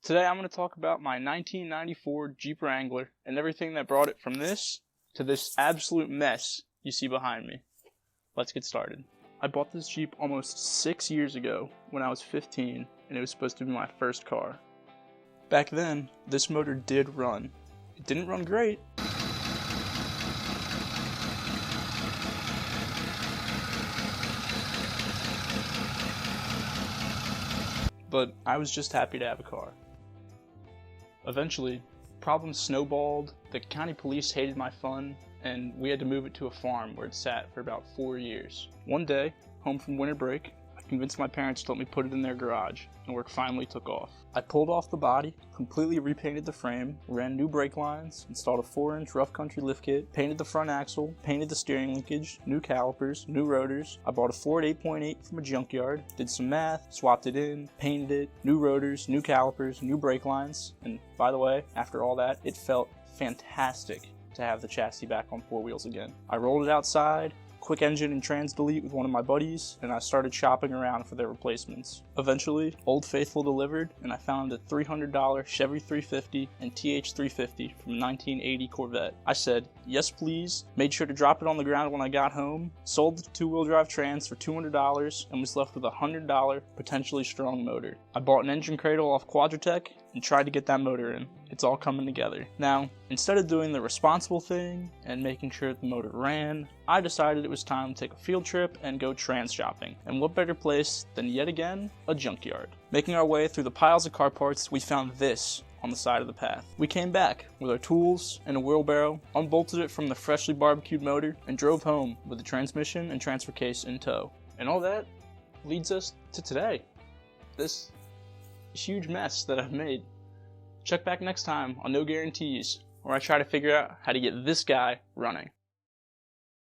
Today I'm going to talk about my 1994 Jeep Wrangler and everything that brought it from this to this absolute mess you see behind me. Let's get started. I bought this Jeep almost 6 years ago when I was 15 and it was supposed to be my first car. Back then, this motor did run. It didn't run great, but I was just happy to have a car. Eventually, problems snowballed, the county police hated my fun, and we had to move it to a farm where it sat for about 4 years. One day, home from winter break, I convinced my parents to let me put it in their garage, and work finally took off. I pulled off the body, completely repainted the frame, ran new brake lines, installed a 4-inch rough country lift kit, painted the front axle, painted the steering linkage, new calipers, new rotors. I bought a Ford 8.8 from a junkyard, did some math, swapped it in, painted it, new rotors, new calipers, new brake lines, and by the way, after all that, it felt fantastic to have the chassis back on 4 wheels again. I rolled it outside, quick engine and trans delete with one of my buddies, and I started shopping around for their replacements. Eventually, Old Faithful delivered, and I found a $300 Chevy 350 and TH 350 from 1980 Corvette. I said, yes please, made sure to drop it on the ground when I got home, sold the 2-wheel drive trans for $200, and was left with a $100 potentially strong motor. I bought an engine cradle off Quadratech and tried to get that motor in. It's all coming together. Now, instead of doing the responsible thing and making sure the motor ran, I decided it was time to take a field trip and go trans shopping. And what better place than yet again, a junkyard. Making our way through the piles of car parts, we found this on the side of the path. We came back with our tools and a wheelbarrow, unbolted it from the freshly barbecued motor, and drove home with the transmission and transfer case in tow. And all that leads us to today. This huge mess that I've made. Check back next time on No Guarantees, where I try to figure out how to get this guy running.